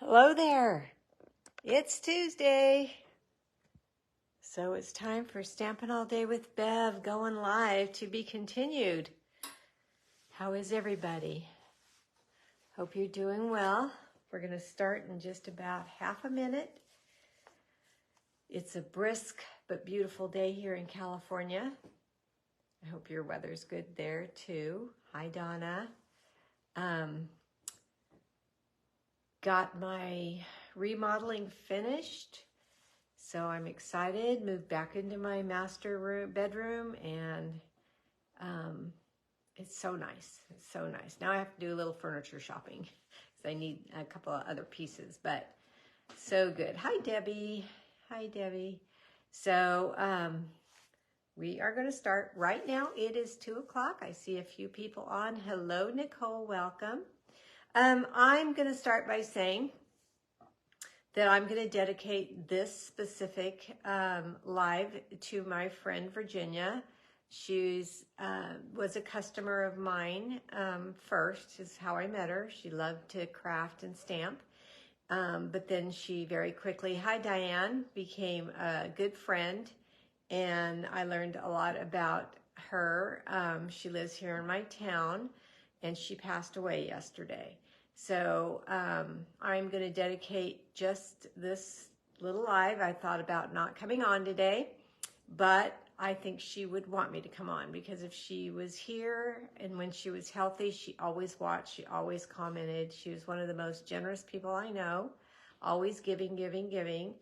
Hello there. It's Tuesday. So it's time for Stampin' All Day with Bev going live to be continued. How is everybody? Hope you're doing well. We're going to start in just about half a minute. It's a brisk but beautiful day here in California. I hope your weather's good there too. Hi, Donna. Got my remodeling finished, so I'm excited. Moved back into my master bedroom, and it's so nice. It's so nice. Now I have to do a little furniture shopping because I need a couple of other pieces, but so good. Hi, Debbie. Hi, Debbie. So we are going to start right now. It is 2 o'clock. I see a few people on. Hello, Nicole. Welcome. I'm going to start by saying that I'm going to dedicate this specific live to my friend Virginia. She was a customer of mine first, is how I met her. She loved to craft and stamp. But then she very quickly, hi Diane, became a good friend. And I learned a lot about her. She lives here in my town, and she passed away yesterday. So I'm going to dedicate just this little live. I thought about not coming on today, but I think she would want me to come on because if she was here and when she was healthy, she always watched, she always commented. She was one of the most generous people I know, always giving, giving, giving,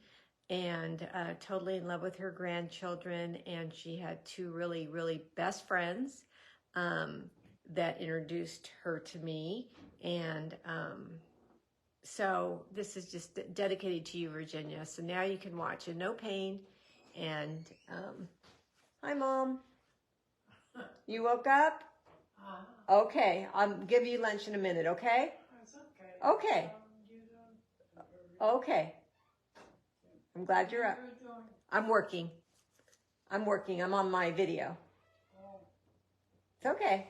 and totally in love with her grandchildren. And she had two really, really best friends that introduced her to me. And so this is just dedicated to you, Virginia. So now you can watch in no pain. And hi, Mom. You woke up? Okay, I'll give you lunch in a minute, okay? It's okay. Okay. Okay. I'm glad you're up. I'm working. I'm on my video. It's okay.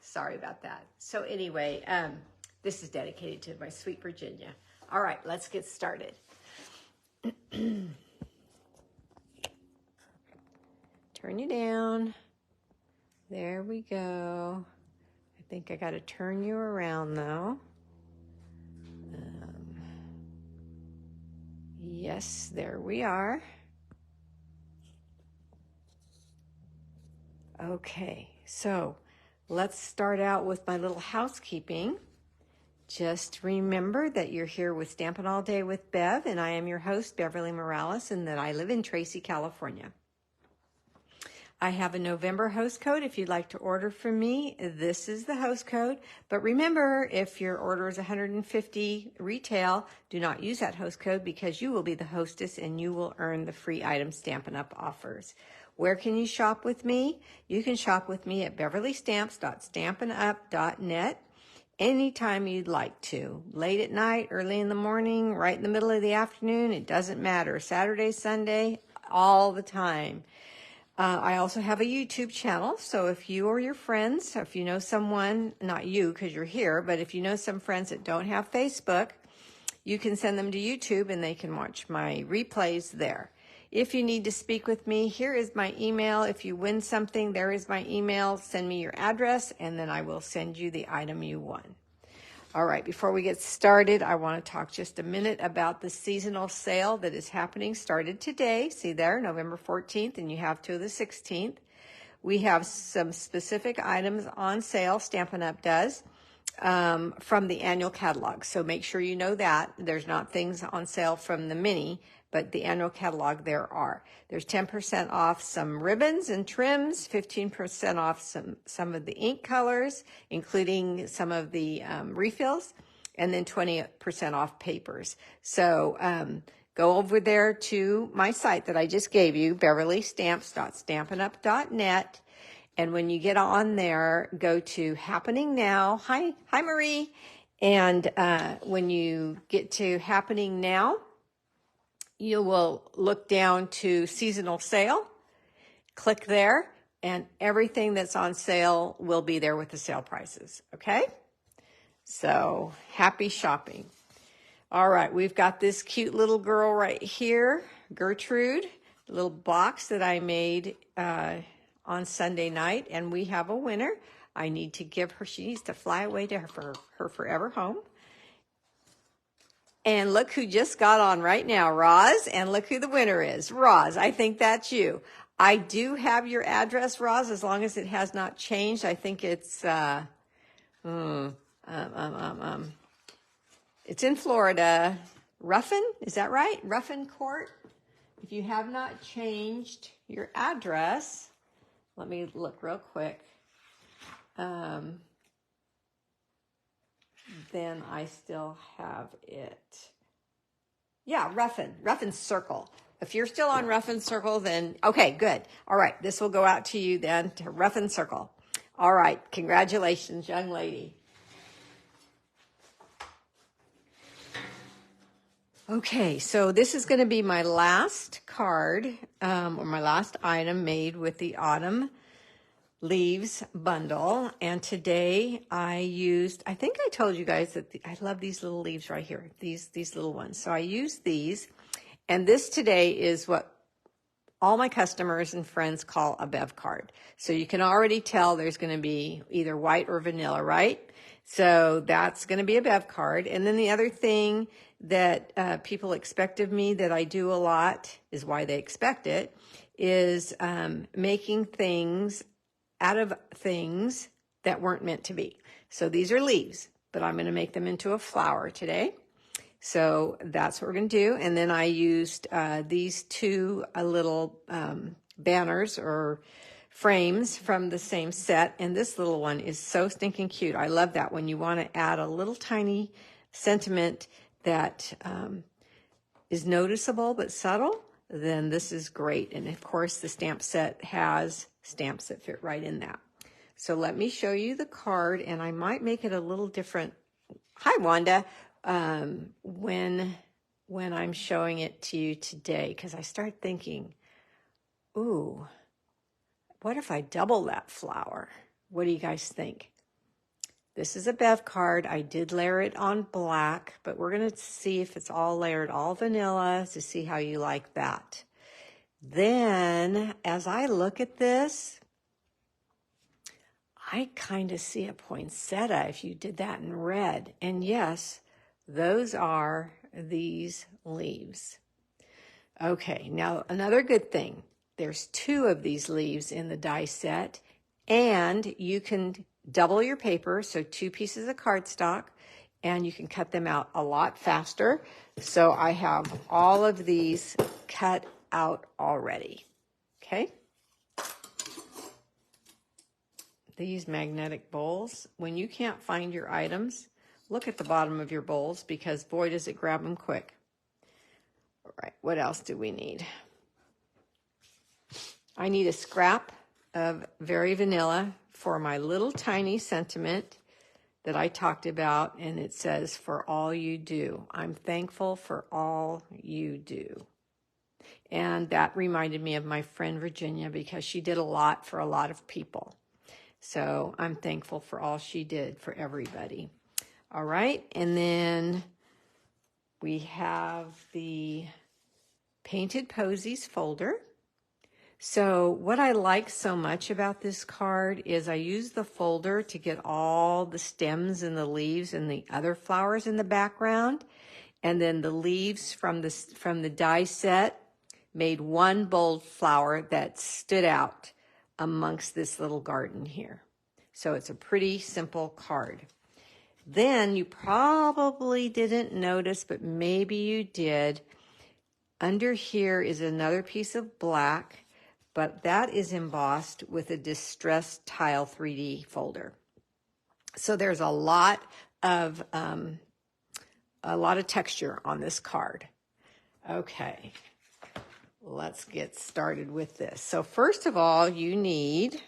Sorry about that. So anyway, this is dedicated to my sweet Virginia. All right, let's get started. Turn you down. There we go. I think I got to turn you around though. Yes, there we are. Okay, so let's start out with my little housekeeping. Just remember that you're here with Stampin' All Day with Bev, and I am your host, Beverlee Morales, and that I live in Tracy, California. I have a November host code. If you'd like to order from me, this is the host code. But remember, if your order is $150 retail, do not use that host code because you will be the hostess and you will earn the free item Stampin' Up offers. Where can you shop with me? You can shop with me at beverleystamps.stampinup.net anytime you'd like to. Late at night, early in the morning, right in the middle of the afternoon, it doesn't matter. Saturday, Sunday, all the time. I also have a YouTube channel, so if you or your friends, or if you know someone, not you because you're here, but if you know some friends that don't have Facebook, you can send them to YouTube and they can watch my replays there. If you need to speak with me, here is my email. If you win something, there is my email. Send me your address, and then I will send you the item you won. All right, before we get started, I want to talk just a minute about the seasonal sale that is happening. Started today. See there, November 14th, and you have till the 16th. We have some specific items on sale, Stampin' Up! Does, from the annual catalog. So make sure you know that. There's not things on sale from the mini, but the annual catalog there are. There's 10% off some ribbons and trims, 15% off some of the ink colors, including some of the refills, and then 20% off papers. So go over there to my site that I just gave you, beverleystamps.stampinup.net. And when you get on there, go to Happening Now. Hi Marie. And when you get to Happening Now, you will look down to Seasonal Sale. Click there, and everything that's on sale will be there with the sale prices. Okay? So happy shopping. All right, we've got this cute little girl right here, Gertrude, a little box that I made on Sunday night, and we have a winner. I need to give her, she needs to fly away to her forever home. And look who just got on right now, Roz, and look who the winner is. Roz, I think that's you. I do have your address, Roz, as long as it has not changed. I think it's, it's in Florida. Ruffin, is that right? Ruffin Court. If you have not changed your address, let me look real quick. Then I still have it. Yeah, Ruffin Circle. If you're still on Ruffin Circle, then, okay, good. All right, this will go out to you then, to Ruffin Circle. All right, congratulations, young lady. Okay, so this is going to be my last card, or my last item made with the Autumn Leaves bundle. And today I used, I think I told you guys that I love these little leaves right here, these little ones. So I used these, and this today is what all my customers and friends call a Bev card. So you can already tell there's going to be either white or vanilla, right? So that's going to be a Bev card. And then the other thing that people expect of me that I do a lot, is why they expect it, is making things out of things that weren't meant to be. So these are leaves, but I'm going to make them into a flower today. So that's what we're going to do. And then I used these two little banners or frames from the same set. And this little one is so stinking cute. I love that when you want to add a little tiny sentiment that is noticeable but subtle, then this is great. And of course, the stamp set has stamps that fit right in that. So let me show you the card, and I might make it a little different. Hi, Wanda. When I'm showing it to you today, because I started thinking, ooh, what if I double that flower? What do you guys think? This is a Bev card. I did layer it on black, but we're going to see if it's all layered, all vanilla, to see how you like that. Then, as I look at this, I kind of see a poinsettia if you did that in red. And yes, those are these leaves. Okay, now another good thing. There's 2 of these leaves in the die set, and you can double your paper, so 2 pieces of cardstock, and you can cut them out a lot faster. So I have all of these cut out already. Okay. These magnetic bowls, when you can't find your items, look at the bottom of your bowls, because boy, does it grab them quick. All right, what else do we need? I need a scrap of Very Vanilla for my little tiny sentiment that I talked about, and it says, "For all you do." I'm thankful for all you do. And that reminded me of my friend Virginia, because she did a lot for a lot of people. So I'm thankful for all she did for everybody. All right, and then we have the Painted Posies folder. So what I like so much about this card is I use the folder to get all the stems and the leaves and the other flowers in the background. And then the leaves from the die set made one bold flower that stood out amongst this little garden here. So it's a pretty simple card. Then you probably didn't notice, but maybe you did. Under here is another piece of black, but that is embossed with a Distressed Tile 3D folder. So there's a lot of texture on this card. Okay, let's get started with this. So first of all, you need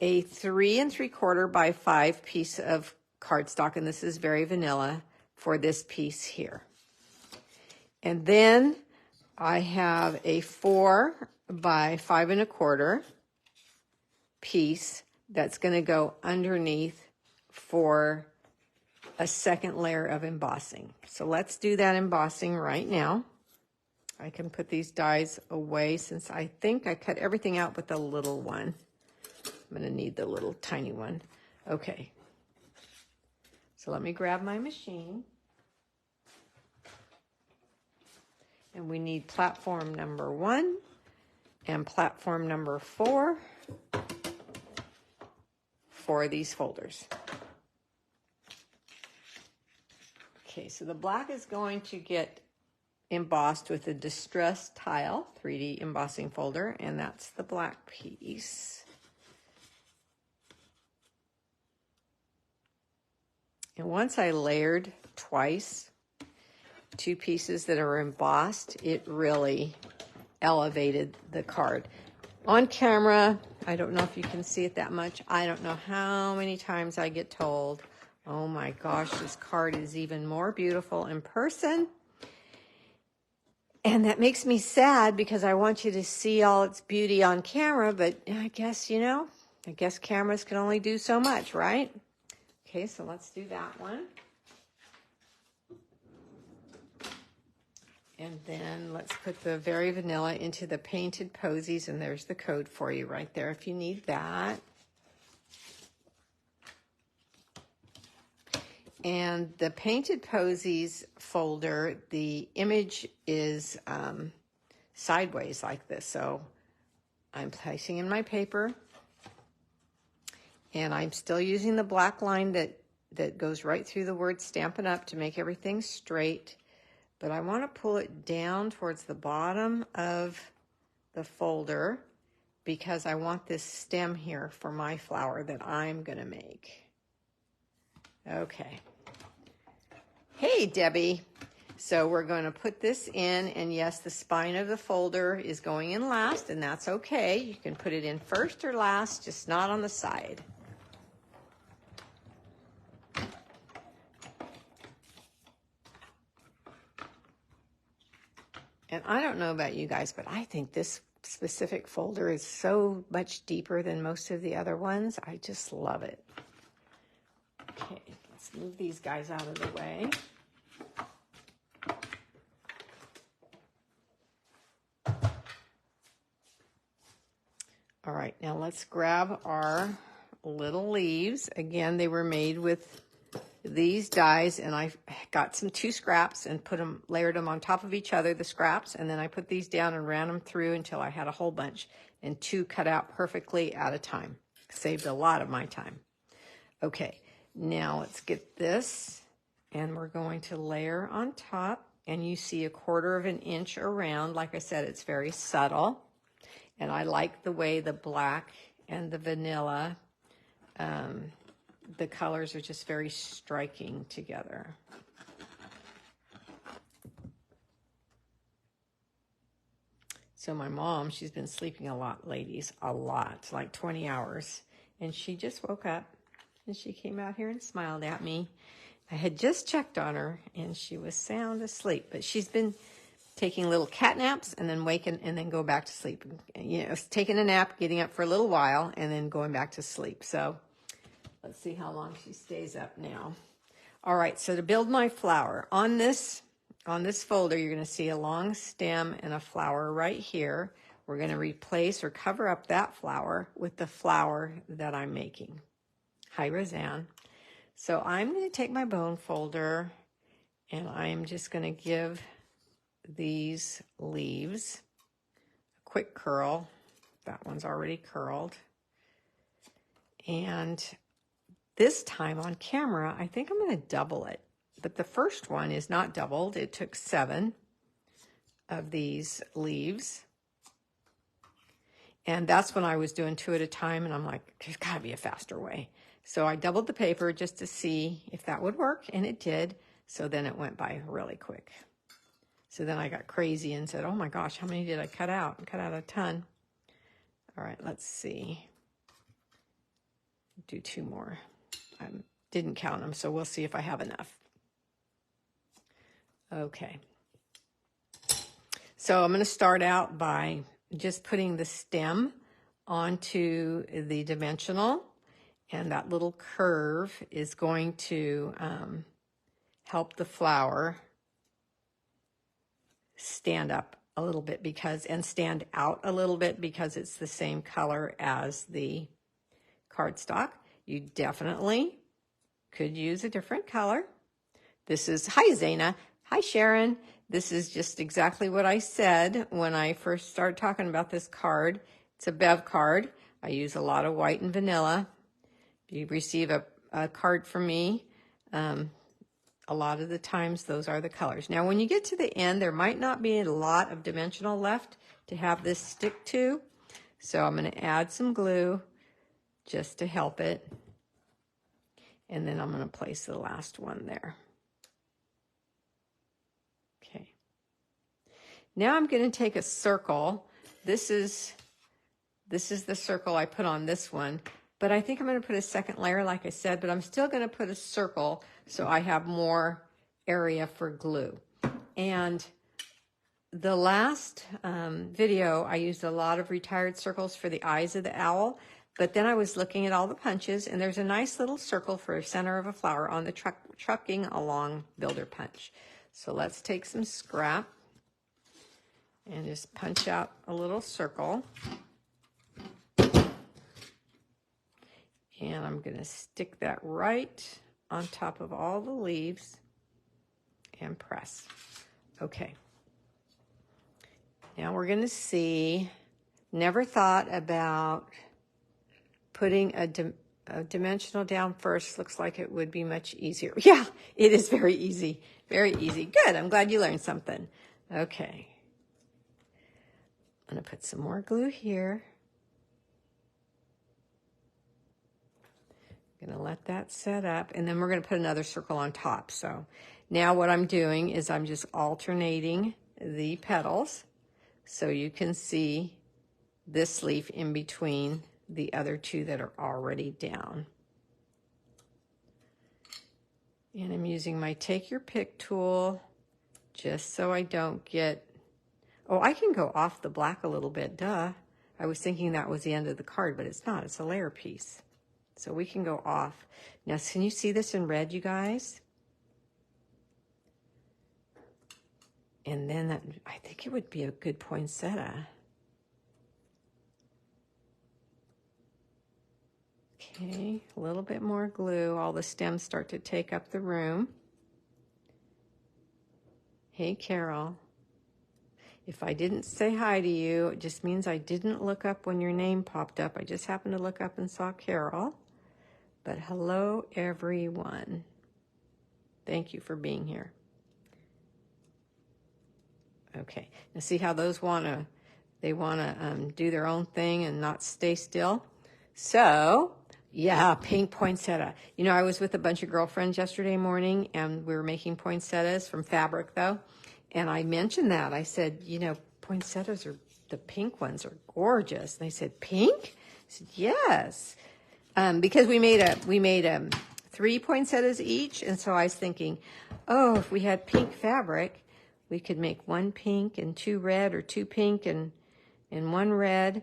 a 3 3/4 by 5 piece of cardstock, and this is Very Vanilla for this piece here. And then I have a 4 by 5 1/4 piece that's going to go underneath for a second layer of embossing. So let's do that embossing right now. I can put these dies away since I think I cut everything out but the little one. I'm going to need the little tiny one. Okay. So let me grab my machine. And we need platform number 1 and platform number 4 for these folders. Okay, so the black is going to get embossed with a Distress Tile 3D embossing folder, and that's the black piece. And once I layered twice 2 pieces that are embossed, it really elevated the card. On camera, I don't know if you can see it that much. I don't know how many times I get told, oh my gosh, this card is even more beautiful in person. And that makes me sad because I want you to see all its beauty on camera, but I guess, you know, I guess cameras can only do so much, right? Okay, so let's do that one. And then let's put the Very Vanilla into the Painted Posies, and there's the code for you right there if you need that. And the Painted Posies folder, the image is sideways like this. So I'm placing in my paper, and I'm still using the black line that goes right through the word Stampin' Up! To make everything straight. But I want to pull it down towards the bottom of the folder because I want this stem here for my flower that I'm going to make. Okay. Hey, Debbie. So we're going to put this in, and yes, the spine of the folder is going in last, and that's okay. You can put it in first or last, just not on the side. And I don't know about you guys, but I think this specific folder is so much deeper than most of the other ones. I just love it. Okay, let's move these guys out of the way. All right, now let's grab our little leaves. Again, they were made with these dies, and I got 2 scraps and layered them on top of each other, the scraps, and then I put these down and ran them through until I had a whole bunch, and 2 cut out perfectly at a time. Saved a lot of my time. Okay, now let's get this, and we're going to layer on top, and you see 1/4 of an inch around. Like I said, it's very subtle, and I like the way the black and the vanilla the colors are just very striking together. So my mom, she's been sleeping a lot, ladies, a lot, like 20 hours. And she just woke up and she came out here and smiled at me. I had just checked on her and she was sound asleep, but she's been taking little cat naps and then waking and then go back to sleep. You know, taking a nap, getting up for a little while, and then going back to sleep. So let's see how long she stays up now. All right, so to build my flower, on this folder, you're going to see a long stem and a flower right here. We're going to replace or cover up that flower with the flower that I'm making. Hi, Roseanne. So I'm going to take my bone folder, and I'm just going to give these leaves a quick curl. That one's already curled. And this time on camera, I think I'm going to double it. But the first one is not doubled. It took 7 of these leaves. And that's when I was doing 2 at a time. And I'm like, there's got to be a faster way. So I doubled the paper just to see if that would work. And it did. So then it went by really quick. So then I got crazy and said, oh my gosh, how many did I cut out? I cut out a ton. All right, let's see. Do 2 more. I didn't count them, so we'll see if I have enough. Okay. So I'm going to start out by just putting the stem onto the dimensional, And that little curve is going to help the flower stand up a little bit and stand out a little bit because it's the same color as the cardstock. You definitely could use a different color. This is, hi Zaina, hi Sharon. This is just exactly what I said when I first started talking about this card. It's a Bev card. I use a lot of white and vanilla. If you receive a card from me, a lot of the times those are the colors. Now when you get to the end, there might not be a lot of dimensional left to have this stick to. So I'm going to add some glue just to help it. And then I'm going to place the last one there. Okay. Now I'm going to take a circle. This is the circle I put on this one. But I think I'm going to put a second layer, like I said, but I'm still going to put a circle so I have more area for glue. And the last video, I used a lot of retired circles for the eyes of the owl, but then I was looking at all the punches, and there's a nice little circle for a center of a flower on the trucking along builder punch. So let's take some scrap and just punch out a little circle. And I'm going to stick that right on top of all the leaves and press. Okay. Now we're going to see, never thought about putting a dimensional down first. Looks like it would be much easier. Yeah, it is very easy. Very easy. Good. I'm glad you learned something. Okay. I'm going to put some more glue here. Going to let that set up, and then we're going to put another circle on top. So now what I'm doing is I'm just alternating the petals so you can see this leaf in between the other two that are already down. And I'm using my take your pick tool just so I don't get, oh, I can go off the black a little bit, duh. I was thinking that was the end of the card, but it's not, it's a layer piece. So we can go off. Now, can you see this in red, you guys? And then that, I think it would be a good poinsettia. Okay, a little bit more glue. All the stems start to take up the room. Hey, Carol. If I didn't say hi to you, it just means I didn't look up when your name popped up. I just happened to look up and saw Carol. But hello, everyone. Thank you for being here. Okay, now see how those they wanna do their own thing and not stay still? So, yeah, pink poinsettia. You know, I was with a bunch of girlfriends yesterday morning, and we were making poinsettias from fabric, though. And I mentioned that. I said, you know, poinsettias are, the pink ones are gorgeous. And they said, pink? I said, yes. Because we made 3 poinsettias each, and so I was thinking, oh, if we had pink fabric, we could make 1 pink and 2 red, or 2 pink and 1 red,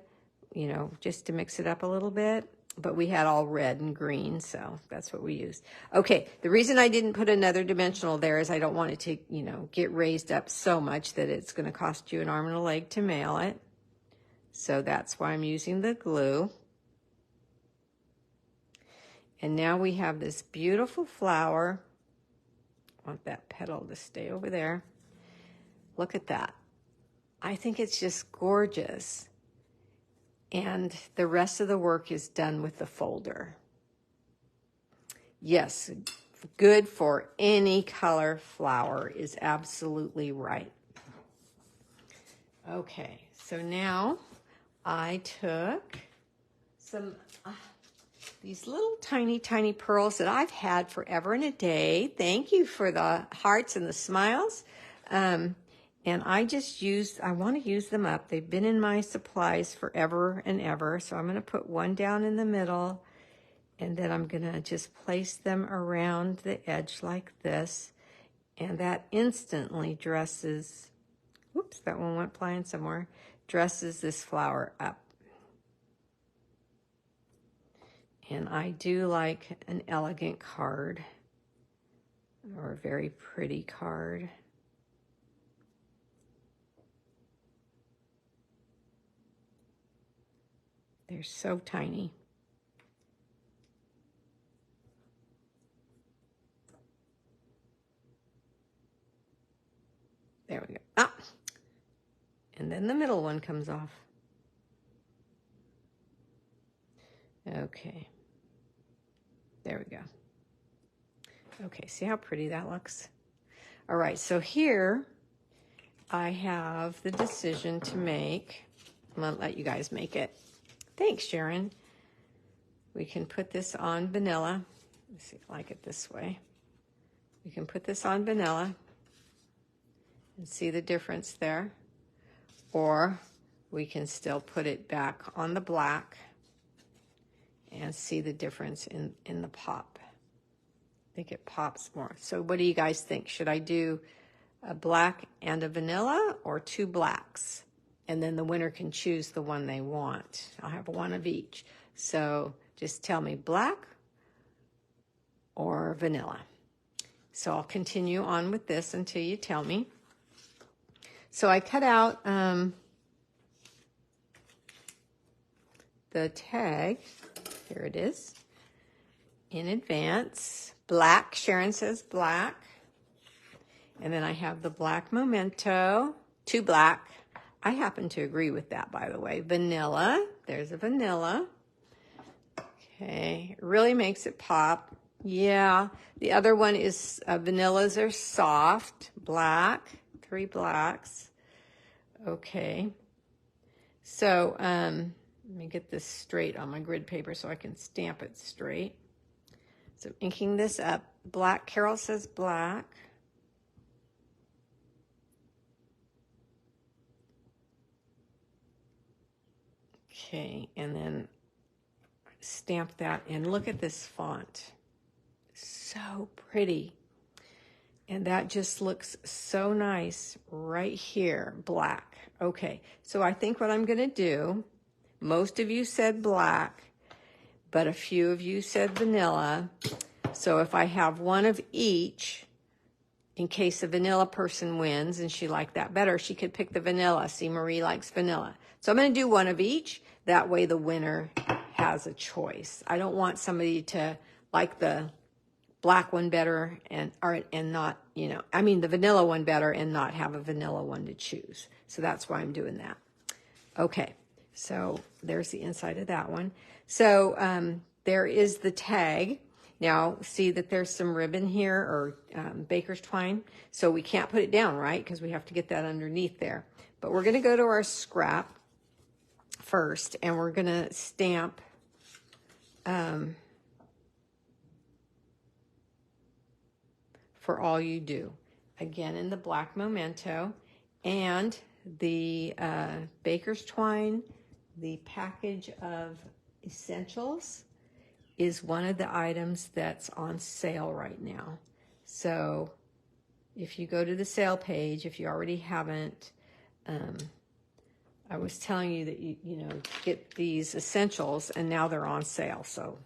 you know, just to mix it up a little bit. But we had all red and green, so that's what we used. Okay, the reason I didn't put another dimensional there is I don't want it to, you know, get raised up so much that it's going to cost you an arm and a leg to mail it. So that's why I'm using the glue. And now we have this beautiful flower. I want that petal to stay over there. Look at that. I think it's just gorgeous. And the rest of the work is done with the folder. Yes, good for any color flower is absolutely right. Okay, so now I took some these little tiny pearls that I've had forever and a day. Thank you for the hearts and the smiles. And I want to use them up. They've been in my supplies forever and ever. So I'm going to put one down in the middle, and then I'm going to just place them around the edge like this. And that instantly dresses, whoops, that one went flying somewhere, dresses this flower up. And I do like an elegant card or a very pretty card. They're so tiny. There we go. Ah! And then the middle one comes off. Okay. There we go. Okay, see how pretty that looks? All right, so here I have the decision to make. I'm gonna let you guys make it. Thanks, Sharon. We can put this on vanilla. Let's see, I like it this way. We can put this on vanilla and see the difference there. Or we can still put it back on the black and see the difference in the pop. I think it pops more. So what do you guys think? Should I do a black and a vanilla or 2 blacks? And then the winner can choose the one they want. I'll have one of each. So just tell me black or vanilla. So I'll continue on with this until you tell me. So I cut out the tag. Here it is. In advance. Black. Sharon says black. And then I have the black memento. 2 black. I happen to agree with that, by the way. Vanilla. There's a vanilla. Okay. It really makes it pop. Yeah. The other one is vanillas are soft. Black. 3 blacks. Okay. So, let me get this straight on my grid paper so I can stamp it straight. So inking this up. Black. Carol says black. Okay, and then stamp that in. Look at this font. So pretty. And that just looks so nice right here, black. Okay, so I think what I'm going to do, most of you said black, but a few of you said vanilla. So if I have one of each, in case a vanilla person wins and she liked that better, she could pick the vanilla. See, Marie likes vanilla. So I'm going to do one of each. That way the winner has a choice. I don't want somebody to like the black one better and not, you know, I mean the vanilla one better and not have a vanilla one to choose. So that's why I'm doing that. Okay, so there's the inside of that one. So there is the tag. Now, see that there's some ribbon here, or baker's twine. So we can't put it down, right? Because we have to get that underneath there. But we're going to go to our scrap first, and we're going to stamp For All You Do. Again, in the black memento. And the baker's twine, the package of essentials, is one of the items that's on sale right now. So if you go to the sale page, if you already haven't, I was telling you that you know, get these essentials, and now they're on sale. So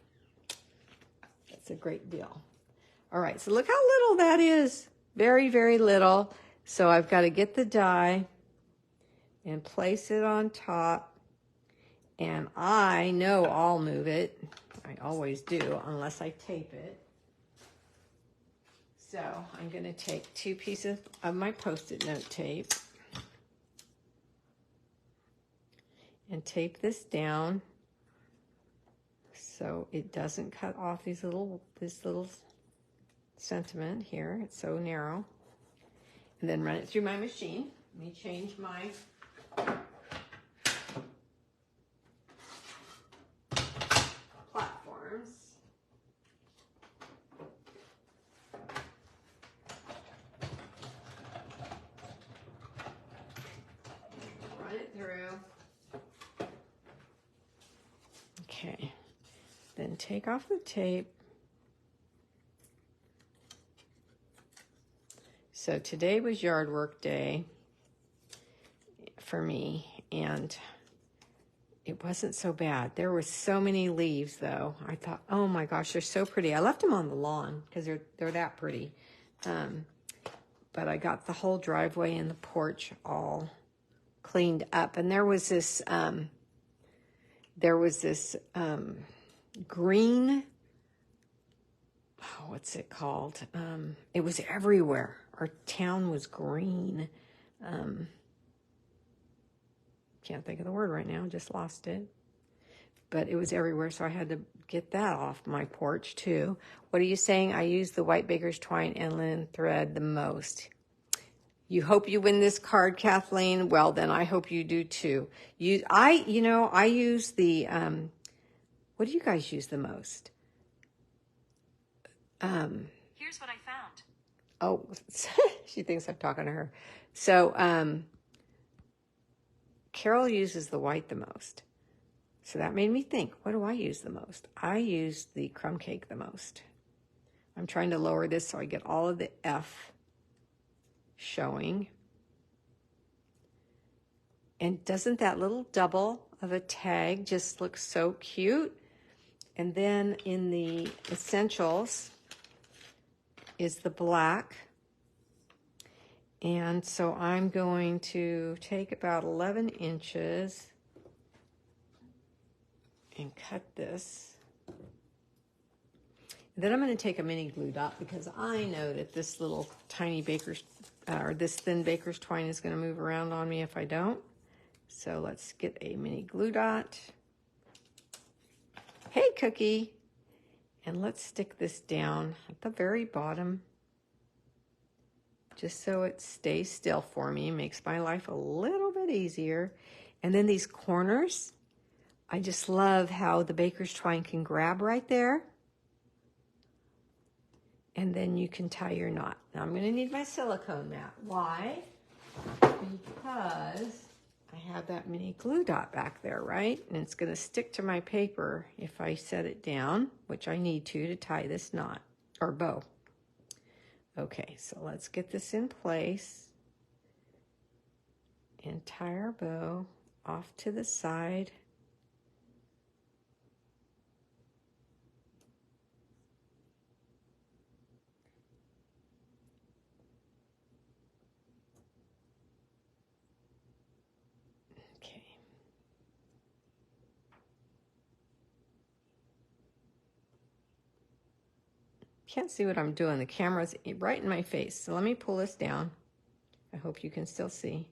that's a great deal. All right, so look how little that is. Very, very little. So I've got to get the die and place it on top. And I know I'll move it. I always do, unless I tape it. So I'm going to take 2 pieces of my Post-it note tape and tape this down so it doesn't cut off this little sentiment here. It's so narrow. And then run it through my machine. Let me change my platforms. Run it through. Okay. Then take off the tape. So today was yard work day for me, and it wasn't so bad. There were so many leaves, though. I thought, oh my gosh, they're so pretty. I left them on the lawn because they're that pretty. But I got the whole driveway and the porch all cleaned up. And there was this green, oh, what's it called? It was everywhere. Our town was green. Can't think of the word right now, just lost it. But it was everywhere, so I had to get that off my porch too. What are you saying? I use the white baker's twine and linen thread the most. You hope you win this card, Kathleen? Well, then I hope you do too. I use the, what do you guys use the most? Here's what I found. Oh, she thinks I'm talking to her. So, Carol uses the white the most. So that made me think, what do I use the most? I use the crumb cake the most. I'm trying to lower this so I get all of the F showing. And doesn't that little double of a tag just look so cute? And then in the essentials is the black. And so I'm going to take about 11 inches and cut this. Then I'm going to take a mini glue dot because I know that this little tiny this thin baker's twine is going to move around on me if I don't. So let's get a mini glue dot. Hey, Cookie. And let's stick this down at the very bottom, just so it stays still for me, makes my life a little bit easier. And then these corners, I just love how the baker's twine can grab right there. And then you can tie your knot. Now I'm gonna need my silicone mat. Why? Because I have that mini glue dot back there, right? And it's gonna stick to my paper if I set it down, which I need to tie this knot, or bow. Okay, so let's get this in place and tie our bow off to the side. Okay. Can't see what I'm doing. The camera's right in my face. So let me pull this down. I hope you can still see.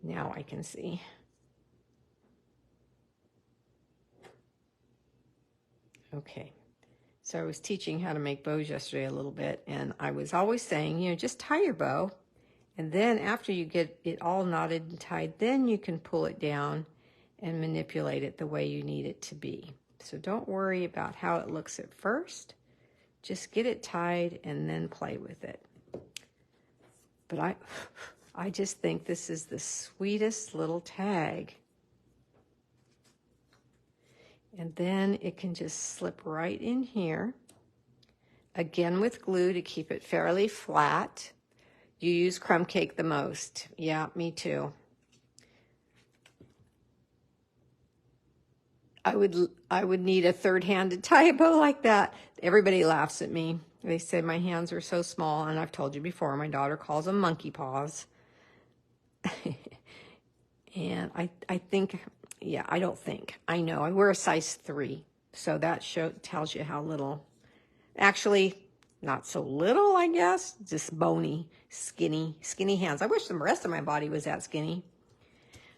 Now I can see. Okay. So I was teaching how to make bows yesterday a little bit, and I was always saying, just tie your bow, and then after you get it all knotted and tied, then you can pull it down and manipulate it the way you need it to be. So don't worry about how it looks at first. Just get it tied and then play with it. But I just think this is the sweetest little tag. And then it can just slip right in here. Again with glue to keep it fairly flat. You use crumb cake the most. Yeah, me too. I would need a third hand to tie a bow like that. Everybody laughs at me. They say my hands are so small, and I've told you before, my daughter calls them monkey paws. And I think, yeah, I don't think. I know. I wear a size 3, so that tells you how little. Actually, not so little, I guess. Just bony, skinny hands. I wish the rest of my body was that skinny.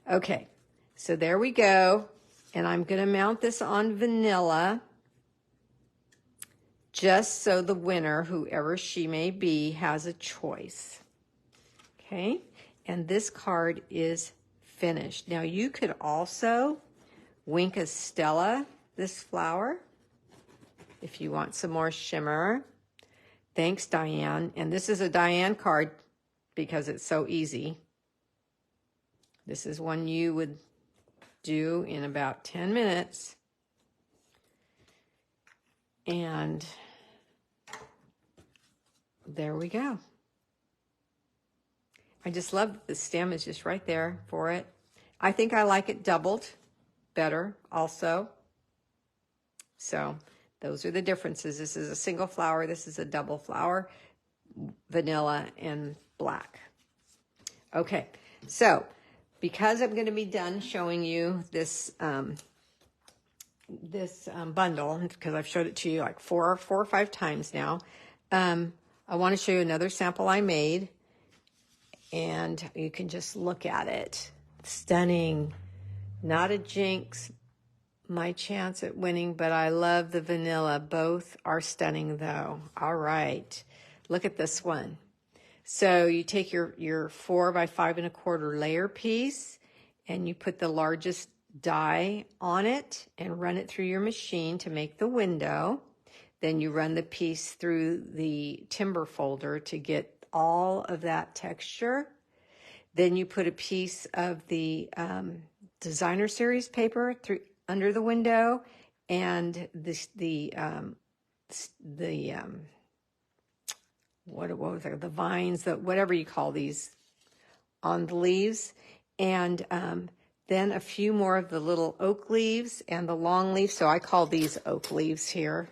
Okay, so there we go. And I'm going to mount this on vanilla just so the winner, whoever she may be, has a choice. Okay, and this card is finished. Now you could also wink a Stella this flower if you want some more shimmer. Thanks, Diane. And this is a Diane card because it's so easy. This is one you would do in about 10 minutes. And there we go. I just love the stem is just right there for it. I think I like it doubled better also. So those are the differences. This is a single flower. This is a double flower, vanilla and black. Okay, so because I'm going to be done showing you this bundle, because I've showed it to you like four or five times now, I want to show you another sample I made, and you can just look at it. Stunning. Not a jinx, my chance at winning, but I love the vanilla. Both are stunning though. All right, look at this one. So you take your 4 by 5 1/4 layer piece, and you put the largest die on it and run it through your machine to make the window. Then you run the piece through the timber folder to get all of that texture. Then you put a piece of the designer series paper under the window, and what was it? The vines, whatever you call these, on the leaves, and then a few more of the little oak leaves and the long leaves. So I call these oak leaves here.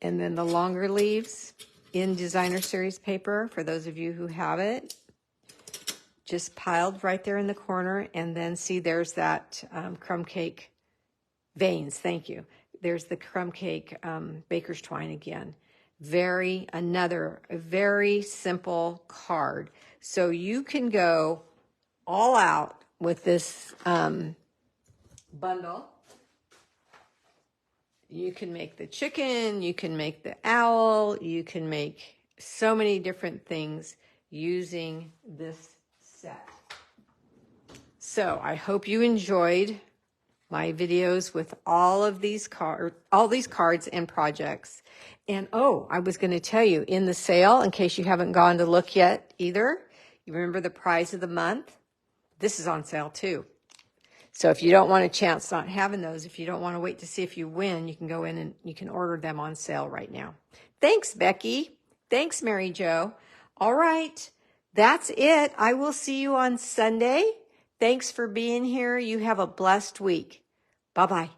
And then the longer leaves in designer series paper, for those of you who have it, just piled right there in the corner. And then see, there's that crumb cake veins. Thank you. There's the crumb cake baker's twine again. Another very simple card. So you can go all out with this bundle. You can make the chicken, you can make the owl, you can make so many different things using this set. So I hope you enjoyed my videos with all these cards and projects. And I was going to tell you, in the sale, in case you haven't gone to look yet either, you remember the prize of the month? This is on sale too. So if you don't want a chance not having those, if you don't want to wait to see if you win, you can go in and you can order them on sale right now. Thanks, Becky. Thanks, Mary Jo. All right, that's it. I will see you on Sunday. Thanks for being here. You have a blessed week. Bye-bye.